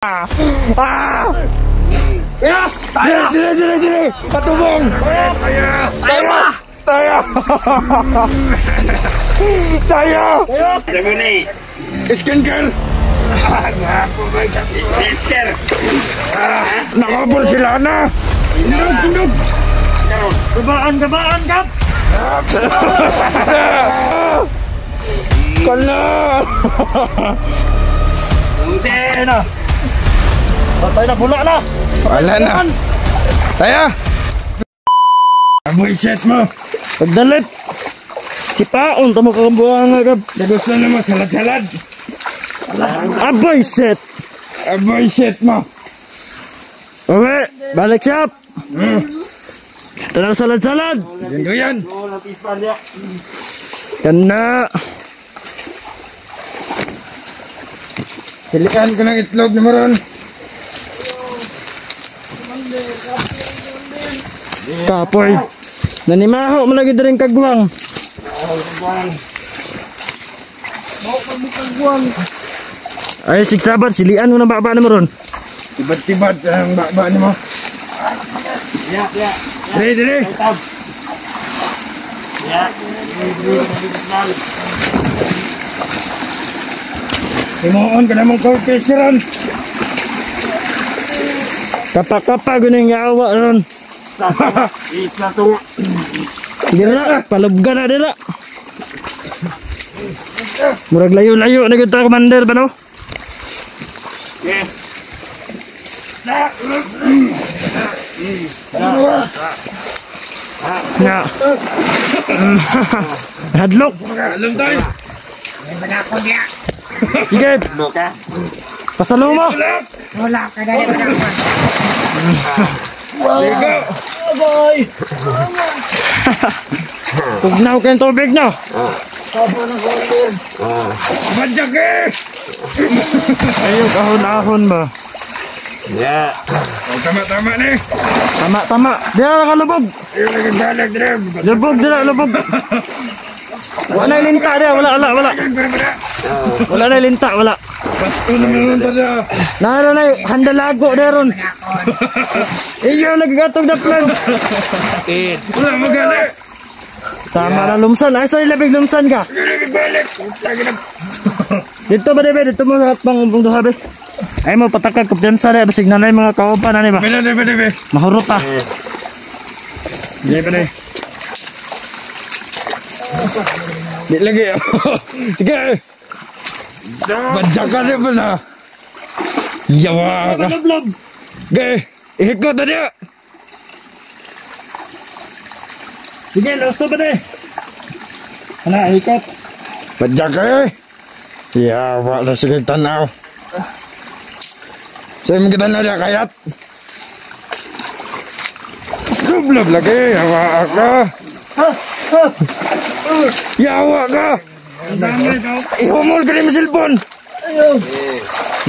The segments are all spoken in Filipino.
Ah! Ya! Dire! Patubong! Tayo! Sabi ni! Skincare! Skincare! Nakapul sila na! Tindog! Gabaan, Kap! Kala! Sino na? Patay na, bula na! Wala na! Tayo! Aboy set mo! Pagdalit! Si Paon, tamo kakambuhan nga, Kap! Dagos na naman, salad-salad! Aboy set! Aboy set mo! Uwe! Balik siya! Tanang salad-salad! Ganto yan! Kana! Silikan ko ng itlog na maroon! Kapoy! Nanimaho mo lagi rin kagwang! Ay, sigsabat, silian mo ng baba na maroon! Tibad-tibad ang baba ni mo! Dire! Himoon ka namang corpesiran! Kapa-kapa guning yawa ron! Dira, palubga na dira! Murag layo-layo na kita, Commander, ba no? Nga. Hadlok. Alam tayo! Sige. Pasalo mo. Wala ka dali pa naman. Ligo! Boy. Tugnaw kayong tubig na. Badyak eh! Ayun, kahon-ahon ba? Oh, tama-tama na eh! Tama. Dira nakalubog. Ayun lagi balik dire! Lubog, lubog. Wala na linta dia, wala. Wala na linta, wala. Basto naman nun tada! Naro na, handalago deron. Iyo nagagatog na plan. Wala magali! Tama na lumsan. Ay, sorry, labig lumsan ka. Ayun lagi balik! Lagi na! Dito ba, Debe? Dito mo sa pang duha, be. Ay mo, patakag kumpiyansa na. Basig na na yung mga kaupan na, ba? Bebe! Mahurot pa. Bebe! Di lagi! Sige! Badyak ka rin ba na? Yawa ka! Lublob. Ge! Ihikot na niya! Sige, losto ba, de? Ano, ikot. Badyak ka eh! Yawa na sige tanaw! Sa'yo mong kitanaw niya kayat! Lublob lagi! Yawa ka! Yawa ka! Ang dami ikaw. Ihumol ka rin mo silpon! Ayaw.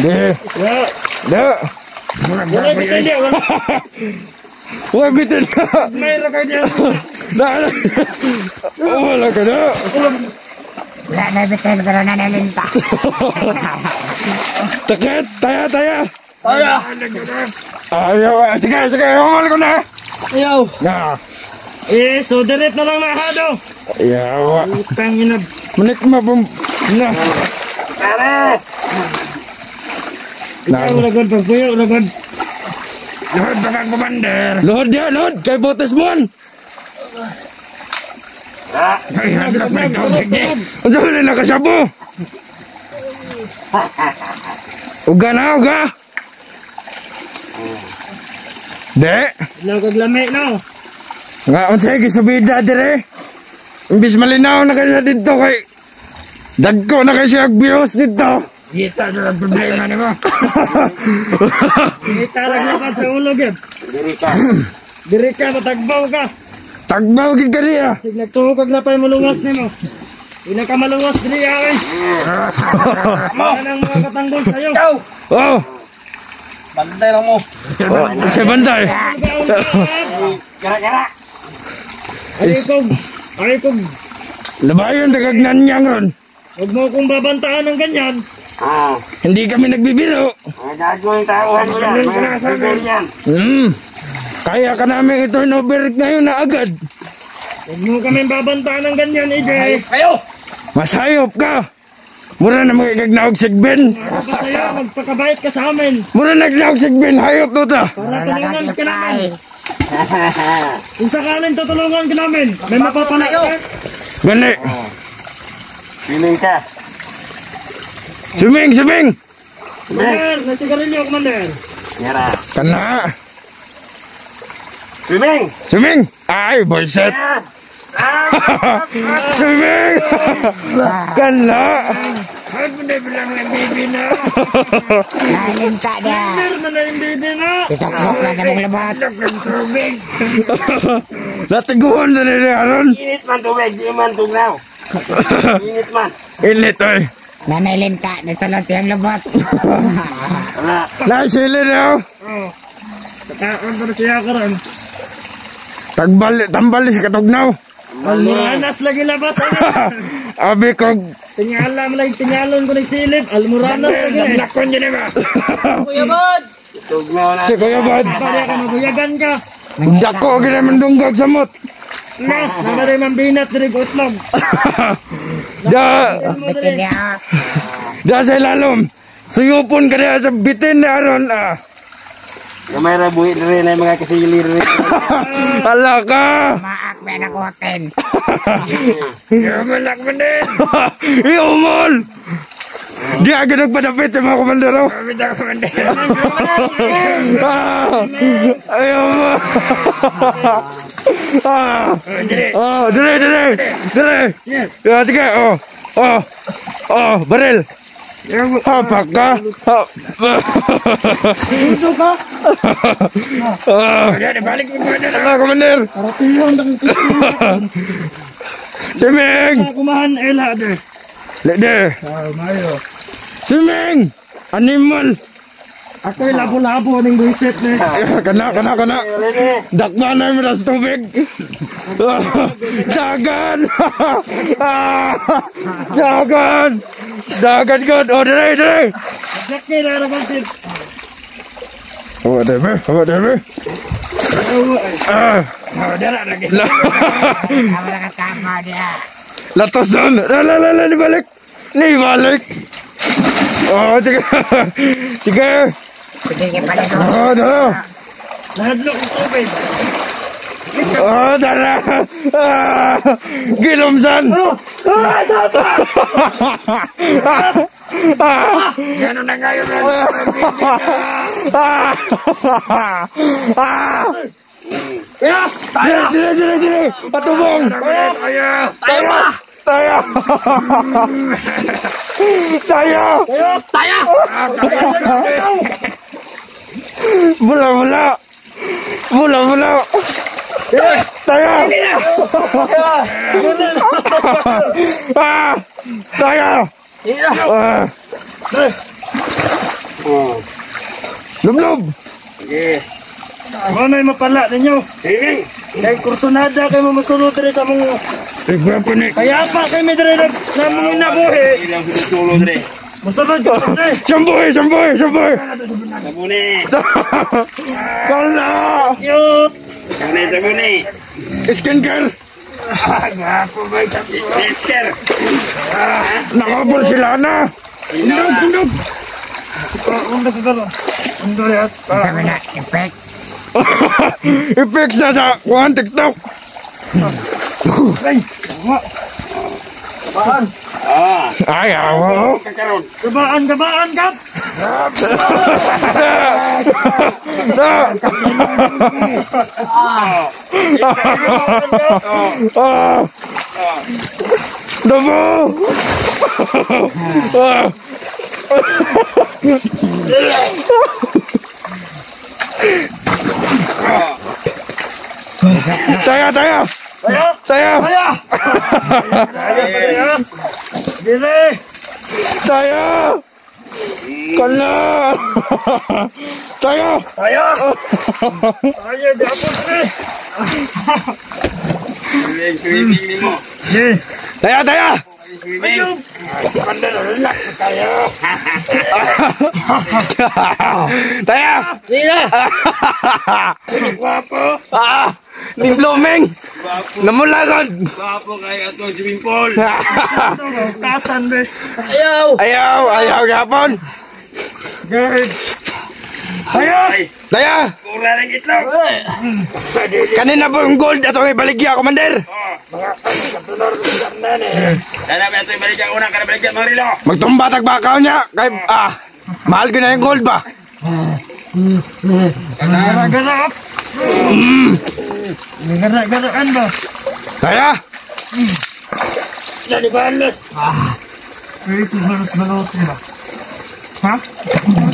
Ge! Ya. Da! Wala kita niya. Huwag bitin ka! Mayroon kayo niya. Wala ka na! Wala na bitin pero nanalinta. Takit! Taya! Taya. Ayaw! Sige! Humol ko na! Ayaw. Na! So direct na lang nahado. Yawa! Utang ina. Manik mapum... Na! Ikaw ulagod pagpuyo, ulagod. Luhod ba kang commander? Luhod ya! Luhod! Kay botes mo! Ay, hanap na ikaw! Ang sabi na nakasabo! Uga na! De! Ulagod lami na. Nga, unsay gisubida dire. Imbis malinaw na kayo dito kay dagko na kayo siya views dito. Kita na ang problema ni mo. Kita lang naman sa ulo, Geb. Diri ka, matagbaw ka. Tagbaw gid ka niya. Sig nagtuhog na pa yung malungas ni mo. Hindi ka malungas, diri ay. Yan ang mga katanggol sa'yo. Oh! Bantay lang mo. Sa bantay. Gara. Ay kong. Labayon dagagnan niya ron. Huwag mo kong babantaan ng ganyan. Hindi kami nagbibiro. Gagawin tauhan mo yan. Mga sigol yan. Kaya ka namin i-turn over ngayon na agad. Huwag mo kami babantaan ng ganyan, EJ. Kayo! Masayop ka. Mura na magigagnaog sigben. Para pa sa'yo, magpakabait ka sa amin. Mura nagnaog sigben. Hayop to ta. Para tulungan ka namin. Kung sakaling tutulungan ka namin, may mapapala ka. Gani. Piling ka. Suming, suming. Commander, nasigarilyo, Commander. Yara. Kana. Swimming! Suming. Ay, boyset. Suming. Kana. Nalinta dia. Commander, manayin baby na. Itaklok na sa mong labat. Natiguan na nila aron. Init man tubig, di man tugnaw. Init man. Init oy. Nanalinta. Nasalot yung labat. Wala. Naisili na. Kataan pa na siya ka rin. Tambalis katugnaw. Almoranas lagi labas. Abi ko. Tinyalam lang, tinyalon ko ng silip. Almoranas lagi. Nakon yun ba? Kuya Bod! Tugnaw na. Si Kuya Bad. Pari ka mabuyagan ka. Dako ginaman dunggag sa mot. Na, nabari mambinat diri utlog. Da. Bitin dia. Da sa ilalom. Suyupon ka na sa bitin na aron ah. Gamay ra buhi rin ay mga kasilir rin. Hala ka. Maak may nakoten. Yamalak man din. Iyumol. Di agad nagpadapit sa mga komandero. Ayaw mo. Dire, dire. Dire. Tiga, baril. Apa ka? Ito ka? Balik mo na, komander. Siming! Kumahan ela de. Lede. Mayo. Siming! Animal! Ako'y labo-labo ng buisit na. Kana. Dakma na yung sa tubig. Dagan! Dagan! Dagan god! Oh, dire! Jackie na nagantin. Oh, deme. Dara lagi. Apa nak kata dia? Latos doon! La, Nibalik! Oh, sige! Sige pala tu. Oh, dala! Nahadlok ang tubig. Oh, dala! Gilumsan! Gano'n na ngayon na. Dire! Patubong! Tayo! Mula! Tayo! Tayo! Lublob! Ano yung mapala ninyo? Kaya kursunada kayo mamasunod rin sa mga... Igwapo ni... Kaya pa kayo may dire na mga nabuhi. Ilang sulo dre. Masunod ka rin eh. Samboy! Sabuni. Kala! Cute! Sabuni. Skincare! Letsker. Nakapol sila na! Indog! Undog ka gano'n. Undog yan. Sabi na effect. I-fix na sa kuhan TikTok! Ay! Baan! Ay, awa! Kakaroon. Gabaan kap! Dabo! Tayo! Dire! Tayo! Kala! Tayo! Ayo, di ako dire! Swimming ni mo. Tayo! Ayun! Commander, relax tayo. Taya! Sige! Guwapo! Ning blooming! Namulagod! Guwapo kayo ito, swimming pool. Kasan, be. Ayaw gapon! Guard. Ay! Taya! Kura ng itlog! Kanina po yung gold ato may baligya, Commander! Kaya ba ito ibalik ang unang kanabalik ang marilo? Magtumba tagbakaw niya! Kay, mahal ko na yung gold ba? Gara-garap. Gara-garaan ba? Taya! Nalibalas! Ay, malos ba? Ha?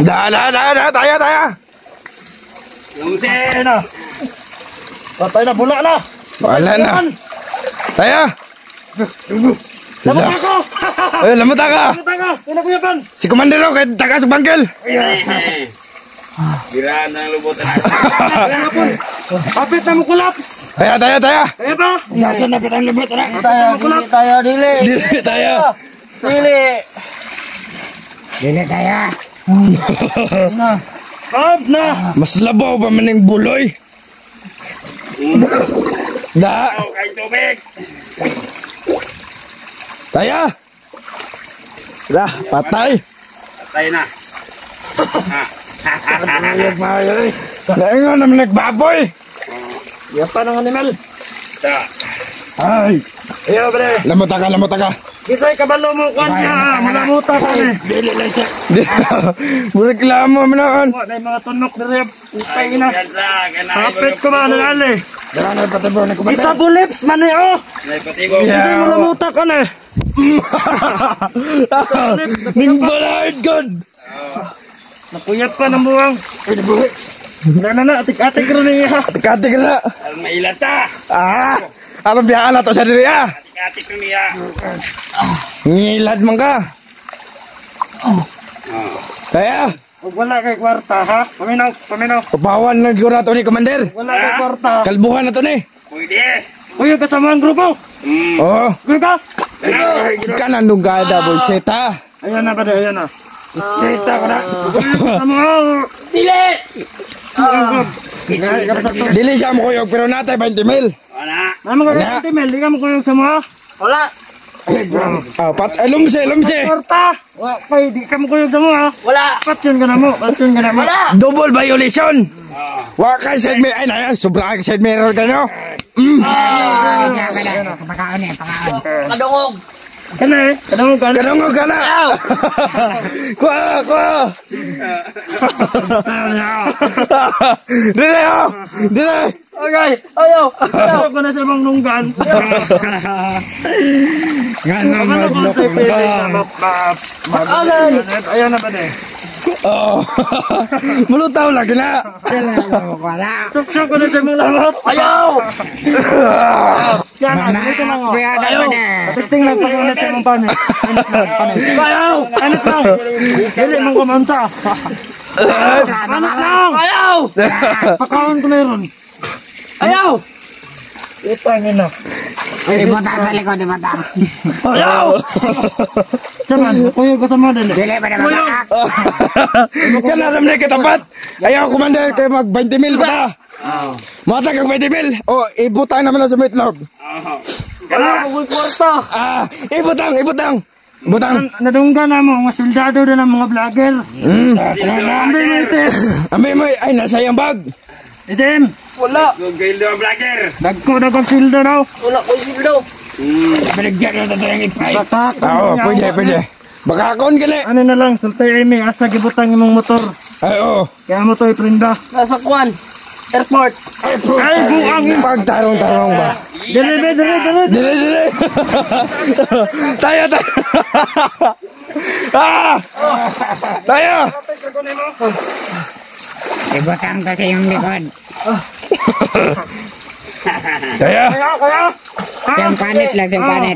Taya! Yung Patay na. Patay na, bula na. Wala na. Taya! Lamot ako! Lamot ka! Lamot ako! Pinakuyapan! Si Commander o, kay taga sa bangkel! Giraan ng lubot na. Kapit na mo kulaps! Taya! Kaya ba? Nasaan na pitang lubot na? Dili, taya! Dili tayo. Kab na! Mas labaw pa man yung buloy. Da! Oh, kain tubig! Taya! Da, patay! Patay na. Naingon naman nagbaboy! Yan pa ng animal. Ay! Ayaw, bre. Lamot ka! Kisay kabalo mo kwan niya. Malamuta ka eh. Dili lang siya. Reklamo mo noon! Wala yung mga tunok na rin. Utay na. Kapit Kapit ko ba nalali? Dala na patabo ni Isa bulips man eh oh. Patibo. Kasi malamuta ka na eh. Ning balahid god! Nakuyat pa ng buwang. Wala na, atik-atik rin niya. Katik na! Mailata. Ano biyakan na to sa diri Atik-atik niya. Ngilad man ka! Kaya! Huwag wala kay kwarta ha. Paminaw. Upawan lang ko na to ni Commander! Wala kay kwarta. Kalbuhan na to ni! Pwede. Uy, kasama ang grupo. Oh! Uy ka. Kanandong gada bolseta! Ayan na ba ayan na. Kita ko na. Kasama ang... Dili. Dili siya mo kuyog pero natay 20 mil! Wala. Ano ka kay Timel? Di ka mo kuyong sama? Wala. Lumse! Kwarta. Kay, di ka mo kuyong sama. Wala. Patyon ka na mo. Wala. Double violation! Wa kay side mirror! Ay na, sobra kay side mirror ka nyo! Pakaon eh, pakaon. Kadungog. Kana eh. Kadungog ka na. Karungog ka na! Kuha! Dili oh! Dili! Okay. Ayaw. Ayaw ko na sa mga nunggan. Ganang Ano ko sa pili Ayan na ba na eh. Oh! Mulutaw lagi na! Wala. Suksok ko na sa mga lamot. Ayaw. Yan na. Dito na nga. Ayaw. Testing lang sa mga sa mga panin. Ayaw. Anit lang. Dili mong kumanta. Anit lang. Ayaw. Pakaon ko meron. Ayaw. Ito ang ino. Ibutang sa likod, ibutang. Ayaw. Saman, kuyog ka sa mga dali. Dili pa naman makak. Yan alam na katapat! Ayaw Commander kayo mag 20 mil pa ta! Mata kag 20 mil! O, ibutang naman lang sa metlog! Wala ko kwarta. Ibutang! Butang! Nadunggan na mo, mga soldado na ng mga vlogger. Ambil mo itim. Amay mo, ay nasa yung bag! Itim. Wala. Gugil daw vlogger. Dagko sildo daw. Wala ko sildo. Baligyan na ito yung ipay. Batak. Oo, pwede. Baka akon gali! Ano na lang, sultay imi, asa gibutang imong motor. Ay, oo! Kaya mo to iprinda. Nasa Kwan. Airport. Ay, buang yung... Pagtarong-tarong ba? Dili. Dili! Tayo! Tayo! Ibutang ko sa iyong likod. Kaya! Siyang panit lang, siyang panit.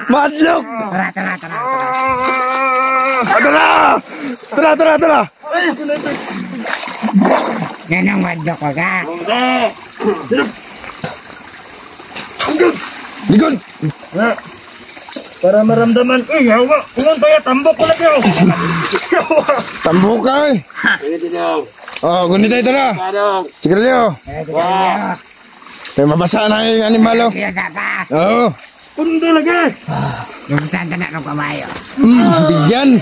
Madlok! Tara! Ganang madlok ko ka. Likod! Para maramdaman, hawa, ungon tayo, tambok ko lagi ako. Tambok ka eh. Ito daw. Oh, gunit tayo na. Parang. Sigarilyo. Kaya mabasa na yung animal oh. Kaya sa ta. Oo. Pundo lagi. Yung santa na ng kamayo. Bigyan.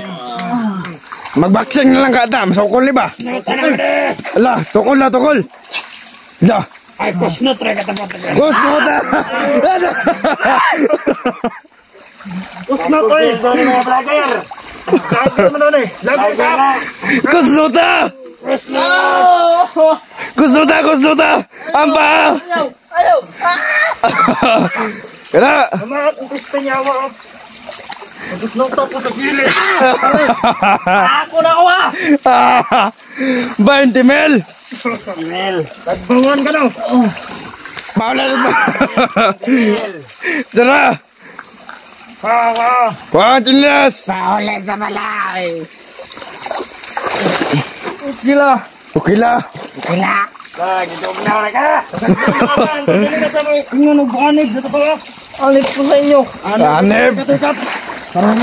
Magbaksing na lang ka ata. Masukol ba? Ala, tukol na, tukol. Ala. Ay, kusnot rin katapot. Kusnota. Kusnot rin. Ito mga vlogger. Lagi naman nun eh. Lagi ka. Kusnota. Kusnota, kusnota. Ampa. Ayaw! Kaya. Mga kumpista niya ako. Kusnot ako sa gilid. Ako na ako 20 mil. Nagbangan ka na. Paula na ba? Tara. Kuha ang chilas. Pauli sa balay. Kila. Kila. Kila. Dito na ka. Hindi na sa mga nagbanganig. Dito pa ba? Alit ko sa inyo. Anib. Parang